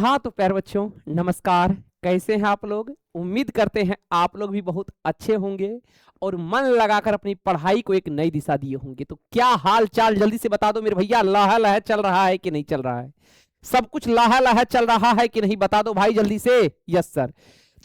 हाँ तो प्यारे बच्चों, नमस्कार। कैसे हैं आप लोग? उम्मीद करते हैं आप लोग भी बहुत अच्छे होंगे और मन लगाकर अपनी पढ़ाई को एक नई दिशा दिए होंगे। तो क्या हाल चाल जल्दी से बता दो मेरे भैया, लहा लहा चल रहा है कि नहीं चल रहा है? सब कुछ लहा लहा चल रहा है कि नहीं, बता दो भाई जल्दी से। Yes sir.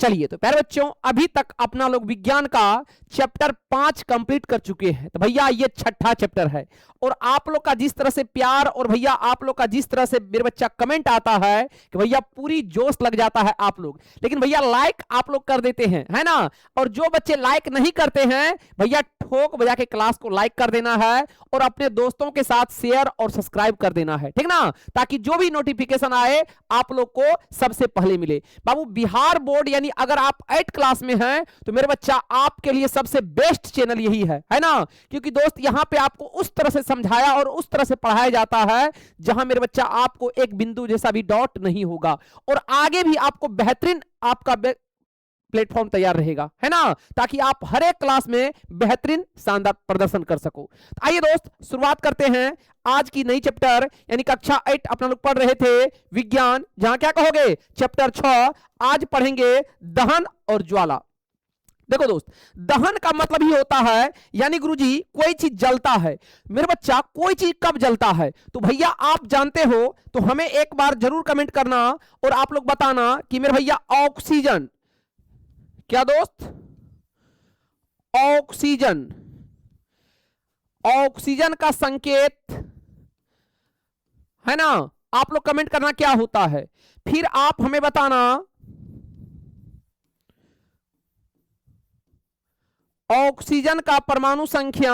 चलिए तो प्यारे बच्चों, अभी तक अपना लोग विज्ञान का चैप्टर 5 कंप्लीट कर चुके हैं। तो भैया ये छठा चैप्टर है और आप लोग का जिस तरह से प्यार और भैया आप लोग का जिस तरह से मेरे बच्चा कमेंट आता है कि भैया पूरी जोश लग जाता है आप लोग। लेकिन भैया लाइक आप लोग कर देते हैं, है ना? और जो बच्चे लाइक नहीं करते हैं भैया ठोक बजा के क्लास को लाइक कर देना है और अपने दोस्तों के साथ शेयर और सब्सक्राइब कर देना है, ठीक ना? ताकि जो भी नोटिफिकेशन आए आप लोग को सबसे पहले मिले। बाबू बिहार बोर्ड यानी अगर आप 8 क्लास में हैं तो मेरे बच्चा आपके लिए सबसे बेस्ट चैनल यही है ना? क्योंकि दोस्त यहां पे आपको उस तरह से समझाया और उस तरह से पढ़ाया जाता है जहां मेरे बच्चा आपको एक बिंदु जैसा भी डॉट नहीं होगा और आगे भी आपको बेहतरीन आपका प्लेटफॉर्म तैयार रहेगा, है ना? ताकि आप हर एक क्लास में बेहतरीन शानदार प्रदर्शन कर सको। तो आइए दोस्त शुरुआत करते हैं आज की नई चैप्टर यानी कक्षा 8 अपना लोग पढ़ रहे थे विज्ञान, जहां क्या कहोगे चैप्टर 6 आज पढ़ेंगे दहन और ज्वाला। देखो दोस्त, दहन का मतलब ही होता है यानी गुरुजी कोई चीज जलता है। मेरे बच्चा कोई चीज कब जलता है तो भैया आप जानते हो तो हमें एक बार जरूर कमेंट करना और आप लोग बताना कि मेरे भैया ऑक्सीजन, क्या दोस्त? ऑक्सीजन, ऑक्सीजन का संकेत है ना? आप लोग कमेंट करना क्या होता है, फिर आप हमें बताना ऑक्सीजन का परमाणु संख्या,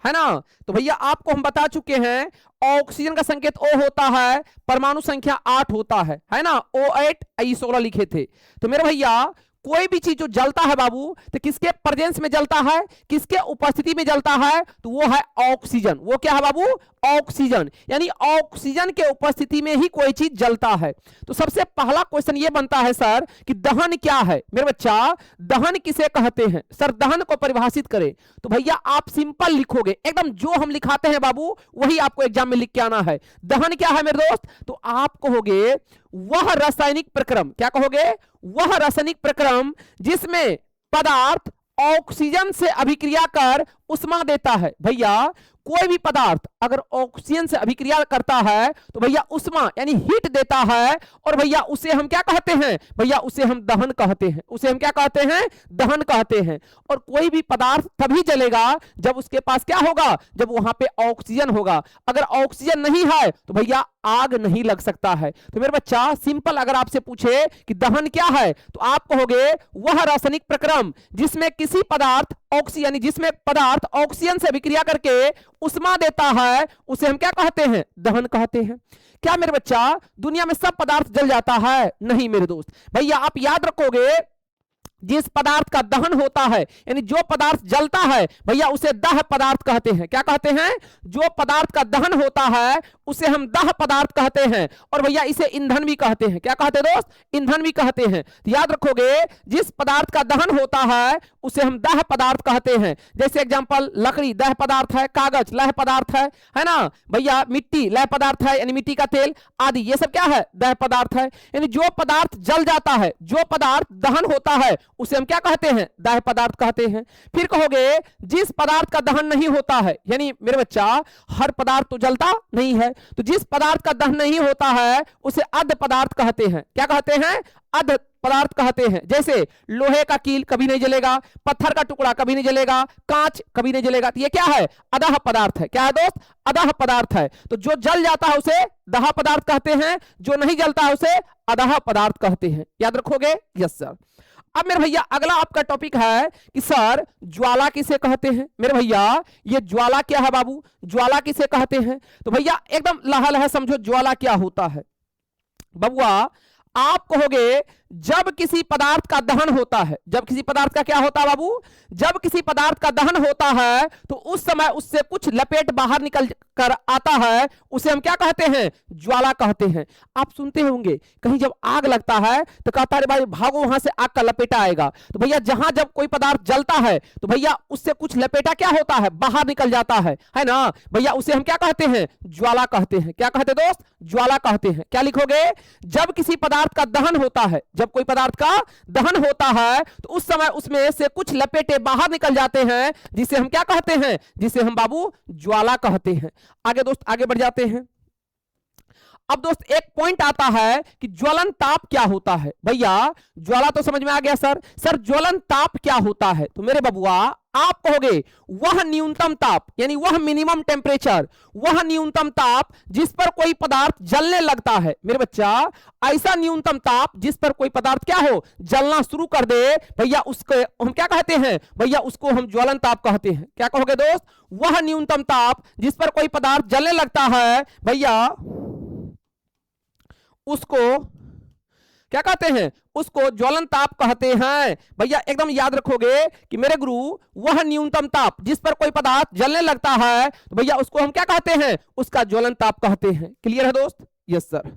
है ना? तो भैया आपको हम बता चुके हैं ऑक्सीजन का संकेत O होता है, परमाणु संख्या 8 होता है ना? O8 I16 लिखे थे। तो मेरे भैया कोई भी चीज जो जलता है बाबू तो किसके प्रेजेंस में जलता है, किसके उपस्थिति में जलता है? तो वो है ऑक्सीजन। वो क्या है बाबू? ऑक्सीजन। यानी ऑक्सीजन के उपस्थिति में ही कोई चीज जलता है। तो सबसे पहला क्वेश्चन ये बनता है सर कि दहन क्या है? मेरे बच्चा दहन किसे कहते हैं? सर दहन को परिभाषित करें तो भैया आप सिंपल लिखोगे, एकदम जो हम लिखाते हैं बाबू वही आपको एग्जाम में लिख के आना है। दहन क्या है मेरे दोस्त? तो आप कहोगे वह रासायनिक प्रक्रम, क्या कहोगे? वह रासायनिक प्रक्रम जिसमें पदार्थ ऑक्सीजन से अभिक्रिया कर उष्मा देता है। भैया कोई भी पदार्थ अगर ऑक्सीजन से अभिक्रिया करता है तो भैया उष्मा यानी हीट देता है और भैया उसे हम क्या कहते हैं? भैया उसे हम दहन कहते हैं। उसे हम क्या कहते हैं? दहन कहते हैं। और कोई भी पदार्थ तभी जलेगा जब उसके पास क्या होगा? जब वहां पे ऑक्सीजन होगा। अगर ऑक्सीजन नहीं है तो भैया आग नहीं लग सकता है। तो मेरे बच्चा सिंपल अगर आपसे पूछे कि दहन क्या है तो आप कहोगे वह रासायनिक प्रक्रम जिसमें किसी पदार्थ ऑक्सीजन यानी जिसमें पदार्थ ऑक्सीजन से अभिक्रिया करके उष्मा देता है उसे हम क्या कहते हैं? दहन कहते हैं। क्या मेरे बच्चा दुनिया में सब पदार्थ जल जाता है? नहीं मेरे दोस्त। भैया आप याद रखोगे जिस पदार्थ का दहन होता है यानी जो पदार्थ जलता है भैया उसे दाह पदार्थ कहते हैं। क्या कहते हैं? जो पदार्थ का दहन होता है उसे हम दाह पदार्थ कहते हैं और भैया इसे ईंधन भी कहते हैं। क्या कहते हैं दोस्त? ईंधन भी कहते हैं। तो याद रखोगे जिस पदार्थ का दहन होता है उसे हम दाह पदार्थ कहते हैं। जैसे एग्जांपल लकड़ी दाह पदार्थ है, कागज लौह पदार्थ है ना? भैया मिट्टी लौह पदार्थ है यानी मिट्टी का तेल आदि ये सब क्या है? दाह पदार्थ है। यानी जो पदार्थ जल जाता है, जो पदार्थ दहन होता है उसे हम क्या कहते हैं? दाह पदार्थ कहते हैं। फिर कहोगे जिस पदार्थ का दहन नहीं होता है यानी मेरे बच्चा हर पदार्थ तो जलता नहीं है, तो जिस पदार्थ का दहन नहीं होता है उसे अध पदार्थ कहते हैं। क्या कहते हैं? अध पदार्थ कहते हैं। जैसे लोहे का कील कभी नहीं जलेगा, पत्थर का टुकड़ा कभी नहीं जलेगा, कांच कभी नहीं जलेगा। तो ये क्या है? अदाह पदार्थ है। क्या है दोस्त? अदाह पदार्थ है। तो जो जल जाता है उसे दाह पदार्थ कहते हैं, जो नहीं जलता है उसे अदाह पदार्थ कहते हैं। याद रखोगे? Yes sir. अब मेरे भैया अगला आपका टॉपिक है कि सर ज्वाला किसे कहते हैं? मेरे भैया ये ज्वाला क्या है बाबू? ज्वाला किसे कहते हैं? तो भैया एकदम लहा लहा समझो ज्वाला क्या होता है। बबुआ आप कहोगे जब किसी पदार्थ का दहन होता है, जब किसी पदार्थ का क्या होता है बाबू, जब किसी पदार्थ का दहन होता है तो उस समय उससे कुछ लपेट बाहर निकल कर आता है, उसे हम क्या कहते हैं, ज्वाला कहते हैं। आप सुनते होंगे कहीं जब आग लगता है तो कहता है भाई भागो वहां से आग का लपेटा आएगा। तो भैया जहां जब कोई पदार्थ जलता है तो भैया उससे कुछ लपेटा क्या होता है, बाहर निकल जाता है ना भैया, उसे हम क्या कहते हैं, ज्वाला कहते हैं। क्या कहते हैं दोस्त, ज्वाला कहते हैं। क्या लिखोगे, जब किसी पदार्थ का दहन होता है, जब कोई पदार्थ का दहन होता है तो उस समय उसमें से कुछ लपेटे बाहर निकल जाते हैं, जिसे हम क्या कहते हैं, जिसे हम बाबू ज्वाला कहते हैं। आगे दोस्त आगे बढ़ जाते हैं। अब दोस्त एक पॉइंट आता है कि ज्वलन ताप क्या होता है। भैया ज्वाला तो समझ में आ गया सर ज्वलन ताप क्या होता है। तो मेरे बबुआ आप कहोगे वह न्यूनतम ताप, यानी वह मिनिमम टेम्परेचर, वह न्यूनतम ताप जिस पर कोई पदार्थ जलने लगता है। मेरे बच्चा ऐसा न्यूनतम ताप जिस पर कोई पदार्थ क्या हो, जलना शुरू कर दे, भैया उसको हम क्या कहते हैं, भैया उसको हम ज्वलन ताप कहते हैं। क्या कहोगे दोस्त, वह न्यूनतम ताप जिस पर कोई पदार्थ जलने लगता है, भैया उसको क्या कहते हैं, उसको ज्वलन ताप कहते हैं। भैया एकदम याद रखोगे कि मेरे गुरु वह न्यूनतम ताप जिस पर कोई पदार्थ जलने लगता है तो भैया उसको हम क्या कहते हैं, उसका ज्वलन ताप कहते हैं। क्लियर है दोस्त, यस सर।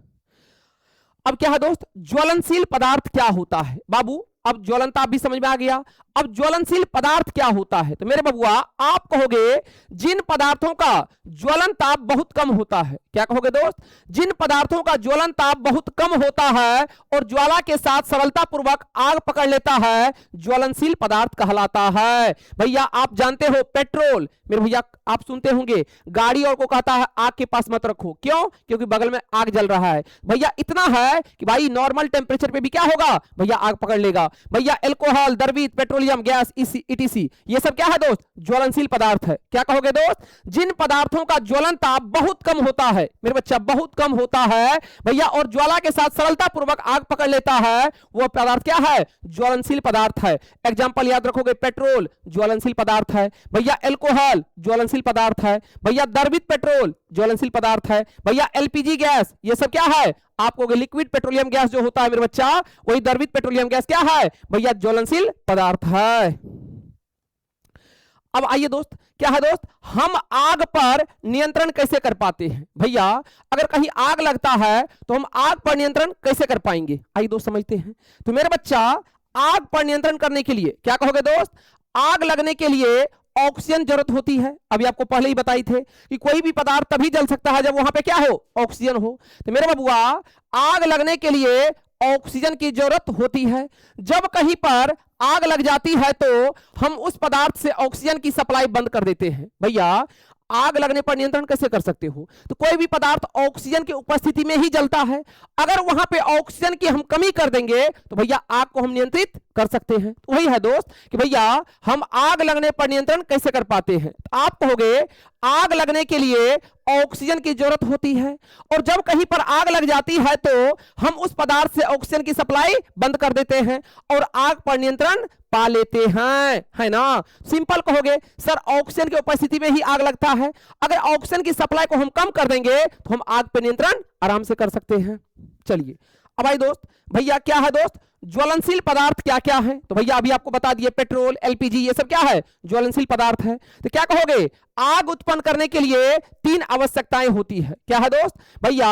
अब क्या है दोस्त, ज्वलनशील पदार्थ क्या होता है बाबू। अब ज्वलन ताप भी समझ में आ गया। अब ज्वलनशील पदार्थ क्या होता है, तो मेरे बबुआ आप कहोगे जिन पदार्थों का ज्वलन ताप बहुत कम होता है। क्या कहोगे दोस्त, जिन पदार्थों का ज्वलन ताप बहुत कम होता है और ज्वाला के साथ सरलतापूर्वक आग पकड़ लेता है, ज्वलनशील पदार्थ कहलाता है। भैया आप जानते हो पेट्रोल, मेरे भैया आप सुनते होंगे गाड़ी और को कहता है आग के पास मत रखो, क्यों, क्योंकि बगल में आग जल रहा है। भैया इतना है कि भाई नॉर्मल टेम्परेचर पे भी क्या होगा, भैया आग पकड़ लेगा। भैया एल्कोहल, दरबीत, पेट्रोलियम, गैस, ईटीसी ये सब क्या है दोस्त, ज्वलनशील पदार्थ है। क्या कहोगे दोस्त, जिन पदार्थों का ज्वलन ताप बहुत कम होता है, मेरे बच्चा बहुत कम होता है भैया, और ज्वाला के साथ सरलतापूर्वक आग पकड़ लेता है, वो पदार्थ क्या है, ज्वलनशील पदार्थ है। एग्जांपल याद रखोगे, पेट्रोल ज्वलनशील पदार्थ है, भैया एल्कोहल ज्वलनशील पदार्थ है, भैया दरबीत पेट्रोल ज्वलनशील पदार्थ है, भैया एलपीजी गैस ये सब क्या है, आपको लिक्विड पेट्रोलियम गैस जो होता है मेरे बच्चा, वही दरबीत पेट्रोलियम गैस क्या है, भैया ज्वलनशील पदार्थ है। अब आइए दोस्त, क्या है दोस्त, हम आग पर नियंत्रण कैसे कर पाते हैं। भैया अगर कहीं आग लगता है तो हम आग पर नियंत्रण कैसे कर पाएंगे, आइए दोस्त समझते हैं। तो मेरे बच्चा आग पर नियंत्रण करने के लिए क्या कहोगे दोस्त, आग लगने के लिए ऑक्सीजन जरूरत होती है। अभी आपको पहले ही बताई थे कि कोई भी पदार्थ तभी जल सकता है जब वहां पे क्या हो, ऑक्सीजन हो। तो मेरे बबुआ आग लगने के लिए ऑक्सीजन की जरूरत होती है। जब कहीं पर आग लग जाती है तो हम उस पदार्थ से ऑक्सीजन की सप्लाई बंद कर देते हैं। भैया आग लगने पर नियंत्रण कैसे कर सकते हो, तो कोई भी पदार्थ ऑक्सीजन की उपस्थिति में ही जलता है। अगर वहां पे ऑक्सीजन की हम कमी कर देंगे तो भैया आग को हम नियंत्रित कर सकते हैं। तो वही है दोस्त कि भैया हम आग लगने पर नियंत्रण कैसे कर पाते हैं। तो आप कहोगे आग लगने के लिए ऑक्सीजन की जरूरत होती है, और जब कहीं पर आग लग जाती है तो हम उस पदार्थ से ऑक्सीजन की सप्लाई बंद कर देते हैं और आग पर नियंत्रण पा लेते हैं, है ना। सिंपल कहोगे सर ऑक्सीजन की उपस्थिति में ही आग लगता है, अगर ऑक्सीजन की सप्लाई को हम कम कर देंगे तो हम आग पर नियंत्रण आराम से कर सकते हैं। चलिए अब आई दोस्त, भैया क्या है दोस्त, ज्वलनशील पदार्थ क्या क्या है। तो भैया अभी आपको बता दिए पेट्रोल, एलपीजी ये सब क्या है, ज्वलनशील पदार्थ है। तो क्या कहोगे, आग उत्पन्न करने के लिए 3 आवश्यकताएं होती है। क्या है दोस्त, भैया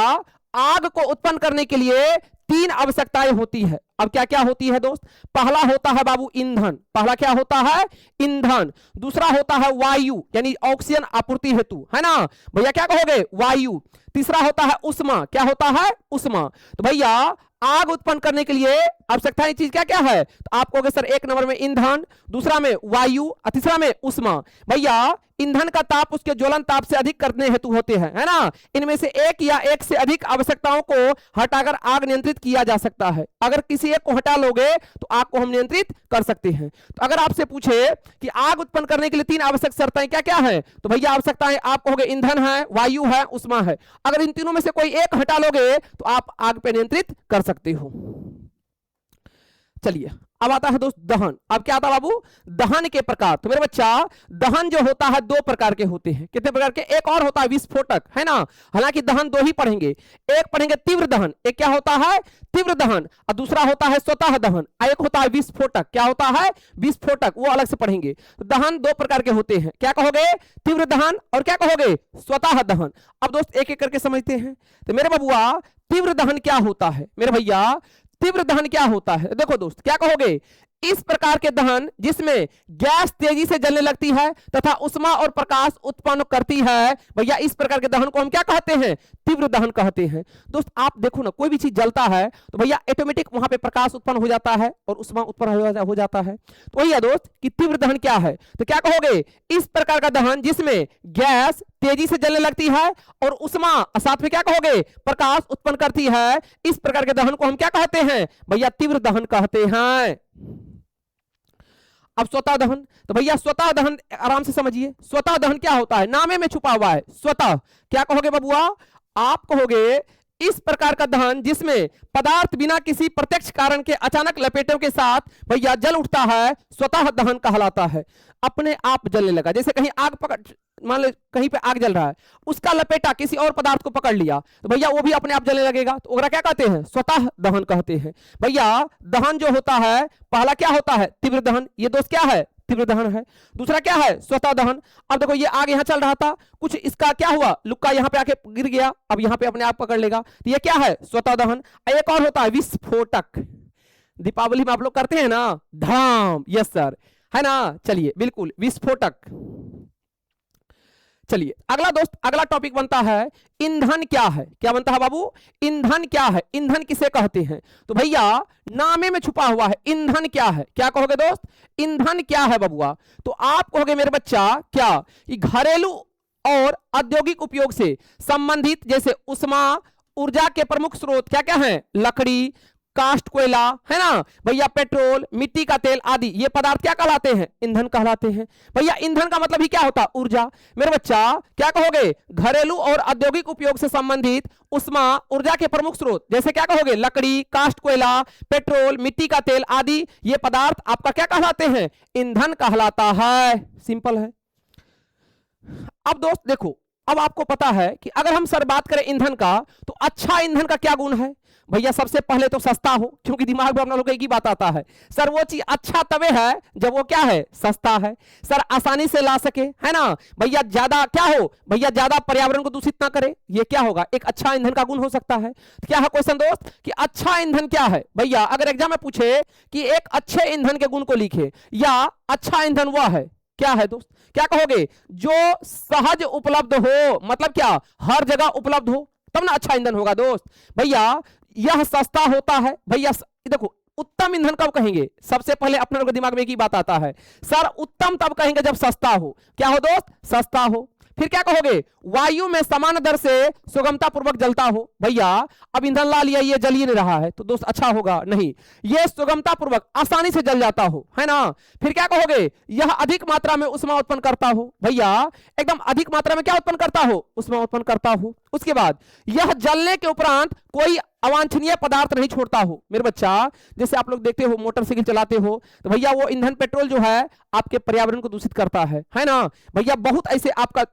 आग को उत्पन्न करने के लिए 3 आवश्यकताएं होती है। अब क्या क्या होती है दोस्त, पहला होता है बाबू ईंधन, पहला क्या होता है, ईंधन। दूसरा होता है वायु, यानी ऑक्सीजन आपूर्ति हेतु, है ना भैया, क्या कहोगे वायु। तीसरा होता है उष्मा, क्या होता है उष्मा। तो भैया आग उत्पन्न करने के लिए आवश्यकता चीज क्या क्या है, तो आप कहोगे सर 1 नंबर में ईंधन, दूसरा में वायु और तीसरा में उष्मा। भैया ईंधन का ताप उसके ज्वलन ताप से अधिक करने हेतु होते हैं, है ना। इनमें से एक या एक से अधिक आवश्यकताओं को हटाकर आग नियंत्रित किया जा सकता है। अगर किसी एक को हटा लोगे तो आग को हम नियंत्रित कर सकते हैं। तो अगर आपसे पूछे कि आग उत्पन्न करने के लिए 3 आवश्यक शर्तें क्या क्या है, तो भैया आवश्यकताएं आप कहोगे ईंधन है, वायु है, उष्मा है। अगर इन तीनों में से कोई एक हटा लोगे तो आप आग पे नियंत्रित कर सकते हो। चलिए अब आता है दोस्त दहन। अब क्या आता है बाबू? दहन के प्रकार। तो मेरे बच्चा दहन जो होता है दो प्रकार के होते हैं। कितने प्रकार के? एक और होता है विस्फोटक, है ना। हालांकि दहन दो ही पढ़ेंगे, एक पढ़ेंगे तीव्र दहन, एक क्या होता है? तीव्र दहन, और दूसरा होता है स्वतः दहन, एक होता है विस्फोटक। क्या होता है? विस्फोटक, वो अलग से पढ़ेंगे। तो दहन दो प्रकार के होते हैं, क्या कहोगे? तीव्र दहन और क्या कहोगे? स्वतः दहन। अब दोस्त एक एक करके समझते हैं। तो मेरे बबुआ तीव्र दहन क्या होता है? मेरे भैया तीव्र दहन क्या होता है? देखो दोस्त, क्या कहोगे? इस प्रकार के दहन जिसमें गैस तेजी से जलने लगती है तथा उष्मा और प्रकाश उत्पन्न करती है, भैया इस प्रकार के दहन को हम क्या कहते हैं? तीव्र दहन कहते हैं। दोस्त आप देखो ना, कोई भी चीज जलता है तो भैया ऑटोमेटिक वहां पे प्रकाश उत्पन्न हो जाता है और उष्मा उत्पन्न हो जाता है। तो भैया दोस्त कि तीव्र दहन क्या है? तो क्या कहोगे? इस प्रकार का दहन जिसमें गैस तेजी से जलने लगती है और उष्मा साथ में क्या कहोगे? प्रकाश उत्पन्न करती है, इस प्रकार के दहन को हम क्या कहते हैं? भैया तीव्र दहन कहते हैं। अब स्वतः दहन। तो भैया स्वतः दहन आराम से समझिए, स्वतः दहन क्या होता है? नामे में छुपा हुआ है स्वतः। क्या कहोगे बबुआ? आप कहोगे इस प्रकार का दहन जिसमें पदार्थ बिना किसी प्रत्यक्ष कारण के अचानक लपेटों के साथ भैया जल उठता है, स्वतः दहन कहलाता है। अपने आप जलने लगा, जैसे कहीं आग पकड़, मान लो कहीं पे आग जल रहा है, उसका लपेटा किसी और पदार्थ को पकड़ लिया तो भैया वो भी अपने आप जलने लगेगा, तो ओकरा क्या कहते हैं? स्वतः दहन कहते हैं। भैया दहन जो होता है पहला क्या होता है? तीव्र दहन, ये दोस्त क्या है? तीव्र दहन है। दूसरा क्या है? स्वतः दहन। अब देखो ये आग यहां चल रहा था, कुछ इसका क्या हुआ? लुक्का यहां पे आके गिर गया, अब यहां पे अपने आप पकड़ लेगा, तो ये क्या है? स्वतः दहन। एक और होता है विस्फोटक। दीपावली में आप लोग करते हैं ना, धाम, यस सर, है ना। चलिए बिल्कुल विस्फोटक। चलिए अगला दोस्त, अगला टॉपिक बनता है ईंधन क्या है? क्या बनता है बाबू? ईंधन क्या है? ईंधन किसे कहते हैं? तो भैया नामे में छुपा हुआ है, ईंधन क्या है? क्या कहोगे दोस्त? ईंधन क्या है बबुआ? तो आप कहोगे मेरे बच्चा क्या, कि घरेलू और औद्योगिक उपयोग से संबंधित जैसे उष्मा ऊर्जा के प्रमुख स्रोत क्या क्या है? लकड़ी, कास्ट कोयला, है ना भैया, पेट्रोल, मिट्टी का तेल आदि, ये पदार्थ क्या कहलाते हैं? ईंधन कहलाते हैं। भैया ईंधन का मतलब ही क्या होता है? ऊर्जा। मेरे बच्चा क्या कहोगे? घरेलू और औद्योगिक उपयोग से संबंधित उष्मा ऊर्जा के प्रमुख स्रोत जैसे क्या कहोगे? लकड़ी, कास्ट कोयला, पेट्रोल, मिट्टी का तेल आदि, ये पदार्थ आपका क्या कहलाते हैं? ईंधन कहलाता है। सिंपल है। अब दोस्त देखो, अब आपको पता है कि अगर हम सर बात करें ईंधन का, तो अच्छा ईंधन का क्या गुण है? भैया सबसे पहले तो सस्ता हो, क्योंकि दिमाग में अपना लोग एक ही बात आता है, सर वो चीज अच्छा तबे है जब वो क्या है? सस्ता है। सर आसानी से ला सके, है ना भैया, ज्यादा क्या हो भैया? ज्यादा पर्यावरण को दूषित ना करे, ये क्या होगा? एक अच्छा ईंधन का गुण हो सकता है। तो क्या है क्वेश्चन दोस्त, कि अच्छा ईंधन क्या है? भैया अगर एग्जाम में पूछे कि एक अच्छे ईंधन के गुण को लिखे, या अच्छा ईंधन वह है, क्या है दोस्त? क्या कहोगे? जो सहज उपलब्ध हो, मतलब क्या? हर जगह उपलब्ध हो, तब ना अच्छा ईंधन होगा दोस्त। भैया यह सस्ता होता है। भैया देखो, उत्तम ईंधन कब कहेंगे? सबसे पहले अपने लोगों के दिमाग में एक ही बात आता है, सर उत्तम तब कहेंगे जब सस्ता हो। क्या हो दोस्त? सस्ता हो। फिर क्या कहोगे? वायु में समान दर से सुगमता पूर्वक जलता हो। भैया अब ईंधन ला लिया, ये जल ही नहीं रहा है, तो दोस्त अच्छा होगा? नहीं, ये सुगमता पूर्वक आसानी से जल जाता हो, है ना। फिर क्या कहोगे? यह अधिक मात्रा में उष्मा उत्पन्न करता हो। भैया एकदम अधिक मात्रा में क्या उत्पन्न करता हो? उष्मा उत्पन्न करता हो। उसके बाद यह जलने के उपरांत कोई अवांछनीय पदार्थ नहीं छोड़ता हो। मेरे बच्चा जैसे आप लोग देखते हो मोटरसाइकिल चलाते हो, तो भैया वो ईंधन पेट्रोल जो है आपके पर्यावरण को दूषित करता है ना भैया। बहुत ऐसे आपका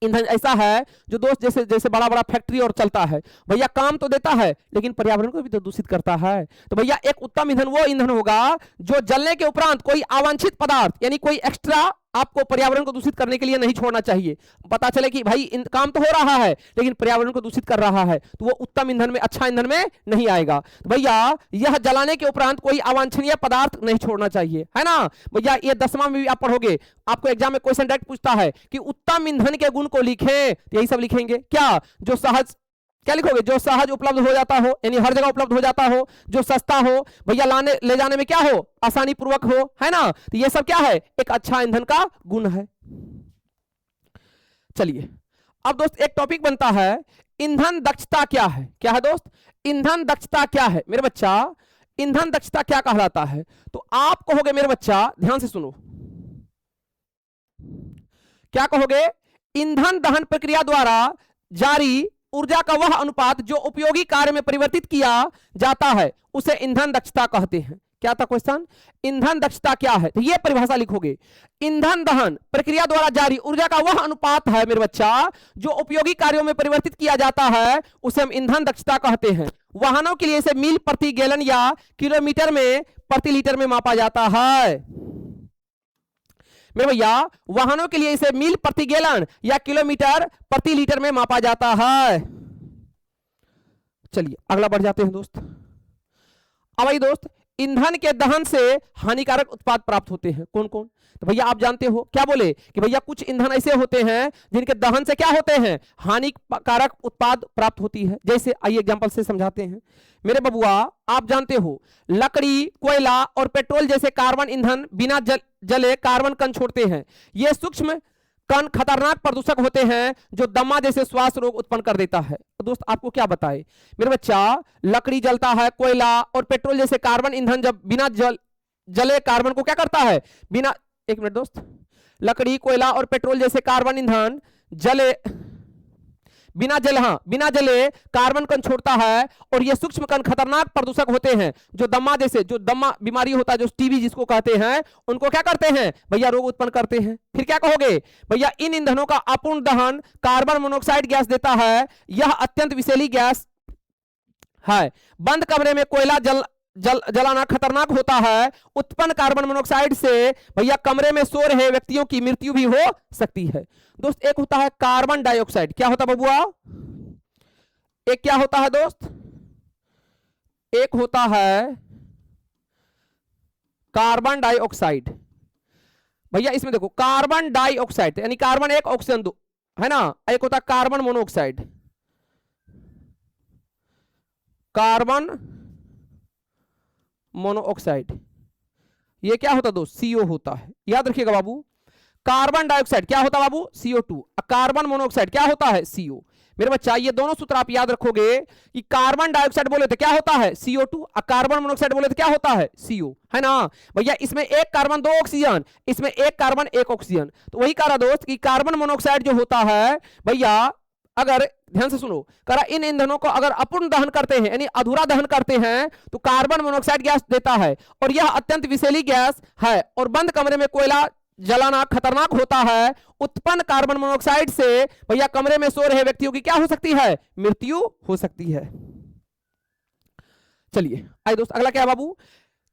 ईंधन ऐसा है जो दोस्त जैसे जैसे बड़ा बड़ा फैक्ट्री और चलता है, भैया काम तो देता है लेकिन पर्यावरण को भी तो दूषित करता है। तो भैया एक उत्तम ईंधन वो ईंधन होगा जो जलने के उपरांत कोई अवांछित पदार्थ यानी कोई एक्स्ट्रा आपको पर्यावरण को दूषित करने के लिए नहीं छोड़ना चाहिए। पता चले कि भाई काम तो हो रहा है लेकिन पर्यावरण को दूषित कर रहा है, तो वो उत्तम ईंधन में, अच्छा ईंधन में नहीं आएगा। तो भैया यह जलाने के उपरांत कोई अवांछनीय पदार्थ नहीं छोड़ना चाहिए, है ना भैया। ये 10वां में भी आप पढ़ोगे, आपको एग्जाम में क्वेश्चन डायरेक्ट पूछता है कि उत्तम ईंधन के गुण को लिखें, तो यही सब लिखेंगे। क्या? जो सहज, क्या लिखोगे? जो सहज उपलब्ध हो जाता हो, यानी हर जगह उपलब्ध हो जाता हो, जो सस्ता हो, भैया लाने ले जाने में क्या हो? आसानी पूर्वक हो, है ना। तो ये सब क्या है? एक अच्छा ईंधन का गुण है। चलिए अब दोस्त एक टॉपिक बनता है ईंधन दक्षता क्या है? क्या है दोस्त? ईंधन दक्षता क्या है? मेरे बच्चा ईंधन दक्षता क्या कहलाता है? तो आप कहोगे मेरे बच्चा, ध्यान से सुनो, क्या कहोगे? ईंधन दहन प्रक्रिया द्वारा जारी ऊर्जा का वह अनुपात जो उपयोगी कार्य में परिवर्तित किया जाता है उसे ईंधन दक्षता कहते हैं। क्या था क्वेश्चन? ईंधन दक्षता क्या है? तो ये परिभाषा लिखोगे। ईंधन दहन प्रक्रिया द्वारा जारी ऊर्जा का वह अनुपात है मेरे बच्चा जो उपयोगी कार्यों में परिवर्तित किया जाता है, उसे हम ईंधन दक्षता कहते हैं। वाहनों के लिए इसे मील प्रति गैलन या किलोमीटर में प्रति लीटर में मापा जाता है। मेरे भैया वाहनों के लिए इसे मील प्रति गैलन या किलोमीटर प्रति लीटर में मापा जाता है। चलिए अगला बढ़ जाते हैं दोस्त। अब भाई दोस्त, ईंधन के दहन से हानिकारक उत्पाद प्राप्त होते हैं। कौन कौन? तो भैया आप जानते हो, क्या बोले कि भैया कुछ ईंधन ऐसे होते हैं जिनके दहन से क्या होते हैं, हानिकारक उत्पाद प्राप्त होती है। जैसे आइए एग्जांपल से समझाते हैं। मेरे बबुआ आप जानते हो लकड़ी, कोयला और पेट्रोल जैसे कार्बन ईंधन बिना जले कार्बन कण छोड़ते हैं। ये सूक्ष्म कण खतरनाक प्रदूषक होते हैं जो दमा जैसे श्वास रोग उत्पन्न कर देता है। तो दोस्त आपको क्या बताए मेरे बच्चा, लकड़ी जलता है, कोयला और पेट्रोल जैसे कार्बन ईंधन जब बिना जले कार्बन को क्या करता है, बिना, एक मिनट दोस्त, लकड़ी, कोयला और पेट्रोल जैसे कार्बन ईंधन बिना जले कार्बन कण छोड़ता है और ये सूक्ष्म कण खतरनाक प्रदूषक होते हैं जो दमा जैसे, जो दमा बीमारी होता है, जो टीबी जिसको कहते हैं, उनको क्या करते हैं भैया, रोग उत्पन्न करते हैं। फिर क्या कहोगे भैया, इन ईंधनों का अपूर्ण दहन कार्बन मोनोऑक्साइड गैस देता है। यह अत्यंत विषैली गैस है। बंद कमरे में कोयला जलाना खतरनाक होता है। उत्पन्न कार्बन मोनोऑक्साइड से भैया कमरे में सो रहे व्यक्तियों की मृत्यु भी हो सकती है। दोस्त एक होता है कार्बन डाइऑक्साइड, क्या होता है बबुआ, एक क्या होता है दोस्त, एक होता है कार्बन डाइऑक्साइड। भैया इसमें देखो कार्बन डाइऑक्साइड यानी कार्बन एक, ऑक्सीजन दो, है ना। एक होता है कार्बन मोनोऑक्साइड, कार्बन मोनोऑक्साइड, ये क्या होता दोस्त, CO होता है। याद रखिएगा बाबू, कार्बन डाइऑक्साइड क्या होता बाबू, CO2, कार्बन मोनोऑक्साइड क्या होता है, CO। मेरे बच्चा ये दोनों सूत्र आप याद रखोगे कि कार्बन डाइऑक्साइड बोले तो क्या होता है, CO2, और कार्बन मोनोऑक्साइड बोले तो क्या होता है, CO, है ना भैया। इसमें एक कार्बन दो ऑक्सीजन, इसमें एक कार्बन एक ऑक्सीजन। तो वही कह रहा दोस्त कि कार्बन मोनोऑक्साइड जो होता है भैया, अगर ध्यान से सुनो, करा इन ईंधनों को अगर अपूर्ण दहन करते हैं यानी अधूरा दहन करते हैं तो कार्बन मोनोऑक्साइड गैस देता है और यह अत्यंत विषैली गैस है और बंद कमरे में कोयला जलाना खतरनाक होता है। उत्पन्न कार्बन मोनोऑक्साइड से भैया कमरे में सो रहे व्यक्तियों की क्या हो सकती है, मृत्यु हो सकती है। चलिए आइए दोस्त अगला क्या बाबू,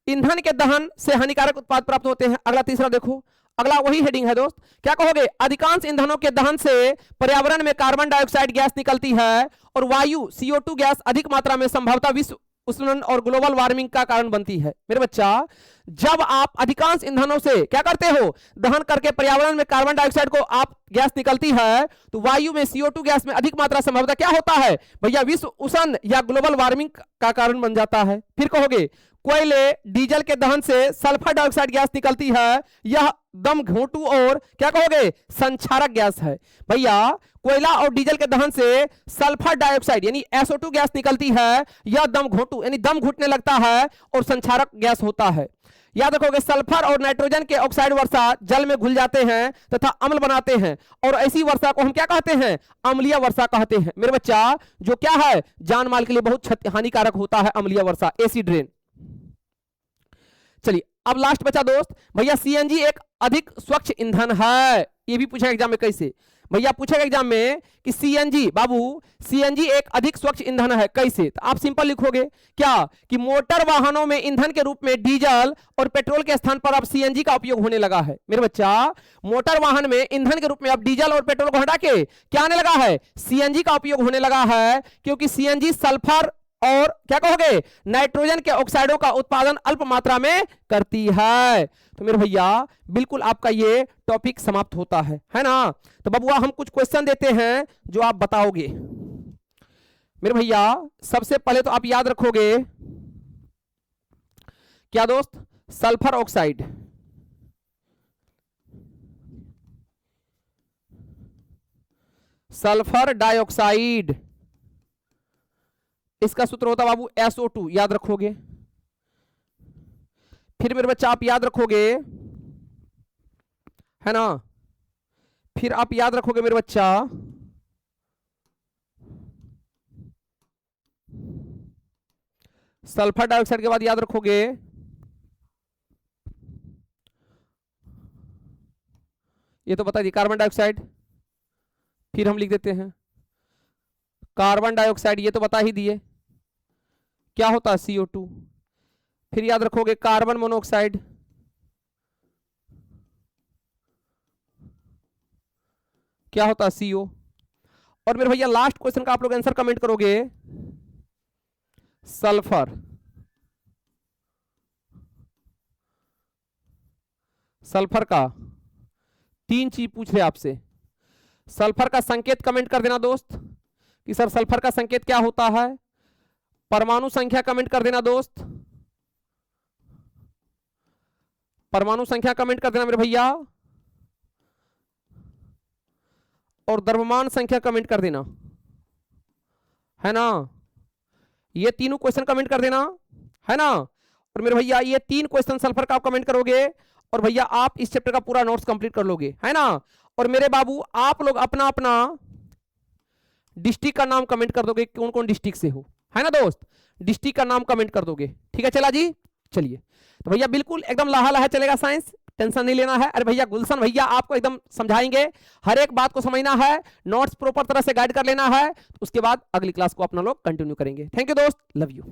ईंधन के दहन से हानिकारक उत्पाद प्राप्त होते हैं। अगला तीसरा देखो, अगला वही हेडिंग है दोस्त, क्या कहोगे, अधिकांश ईंधनों के दहन से पर्यावरण में कार्बन डाइऑक्साइड गैस निकलती है और वायु CO2 गैस अधिक मात्रा में संभवतः विश्व उष्णन और ग्लोबल वार्मिंग का कारण बनती है। मेरे बच्चा जब आप अधिकांश ईंधनों से क्या करते हो, दहन करके पर्यावरण में कार्बन डाइऑक्साइड को आप गैस निकलती है तो वायु में CO2 गैस में अधिक मात्रा संभवतः क्या होता है भैया, विश्व उष्णन या ग्लोबल वार्मिंग का कारण बन जाता है। फिर कहोगे कोयले, डीजल के दहन से सल्फर डाइऑक्साइड गैस निकलती है, यह दम घोंटू और क्या कहोगे, संक्षारक गैस है। भैया कोयला और डीजल के दहन से सल्फर डाइऑक्साइड यानी SO2 गैस निकलती है, यह दम घोंटू यानी दम घुटने लगता है और संक्षारक गैस होता है। याद रखोगे सल्फर और नाइट्रोजन के ऑक्साइड वर्षा जल में घुल जाते हैं तथा अम्ल बनाते हैं और ऐसी वर्षा को हम क्या कहते हैं, अम्लीय वर्षा कहते हैं। मेरे बच्चा जो क्या है, जान माल के लिए बहुत हानिकारक होता है अम्लीय वर्षा, एसिड रेन। चलिए अब लास्ट बचा दोस्त, भैया CNG एक अधिक स्वच्छ ईंधन है। ये भी पूछेगा एग्जाम में, कैसे भैया पूछेगा एग्जाम में कि CNG बाबू, CNG एक अधिक स्वच्छ ईंधन है, कैसे। तो आप सिंपल लिखोगे क्या कि मोटर वाहनों में ईंधन के रूप में डीजल और पेट्रोल के स्थान पर अब CNG का उपयोग होने लगा है। मेरे बच्चा मोटर वाहन में ईंधन के रूप में अब डीजल और पेट्रोल को हटा के क्या आने लगा है, CNG का उपयोग होने लगा है, क्योंकि CNG सल्फर और क्या कहोगे, नाइट्रोजन के ऑक्साइडों का उत्पादन अल्प मात्रा में करती है। तो मेरे भैया बिल्कुल आपका ये टॉपिक समाप्त होता है ना। तो बबुआ हम कुछ क्वेश्चन देते हैं जो आप बताओगे। मेरे भैया सबसे पहले तो आप याद रखोगे क्या दोस्त, सल्फर ऑक्साइड, सल्फर डाइऑक्साइड, इसका सूत्र होता बाबू SO2, याद रखोगे। फिर मेरे बच्चा आप याद रखोगे, है ना, फिर आप याद रखोगे मेरे बच्चा सल्फर डाइऑक्साइड के बाद याद रखोगे ये तो बता दिए कार्बन डाइऑक्साइड। फिर हम लिख देते हैं कार्बन डाइऑक्साइड, ये तो बता ही दिए क्या होता है CO2। फिर याद रखोगे कार्बन मोनोऑक्साइड, क्या होता है CO। और मेरे भैया लास्ट क्वेश्चन का आप लोग आंसर कमेंट करोगे सल्फर। सल्फर का 3 चीज पूछ रहे आपसे। सल्फर का संकेत कमेंट कर देना दोस्त कि सर सल्फर का संकेत क्या होता है। परमाणु संख्या कमेंट कर देना दोस्त, परमाणु संख्या कमेंट कर देना मेरे भैया। और द्रव्यमान संख्या कमेंट कर देना, है ना। ये तीनों क्वेश्चन कमेंट कर देना, है ना। और मेरे भैया ये 3 क्वेश्चन सल्फर का आप कमेंट करोगे और भैया आप इस चैप्टर का पूरा नोट्स कंप्लीट कर लोगे, है ना। और मेरे बाबू आप लोग अपना अपना डिस्ट्रिक्ट का नाम कमेंट कर दोगे, कौन कौन डिस्ट्रिक्ट से हो, है ना दोस्त। डिस्ट्रिक्ट का नाम कमेंट कर दोगे, ठीक है। चला जी, चलिए। तो भैया बिल्कुल एकदम लाहा चलेगा साइंस, टेंशन नहीं लेना है। अरे भैया गुलशन भैया आपको एकदम समझाएंगे, हर एक बात को समझना है, नोट्स प्रॉपर तरह से गाइड कर लेना है। उसके बाद अगली क्लास को अपना लोग कंटिन्यू करेंगे। थैंक यू दोस्त, लव यू।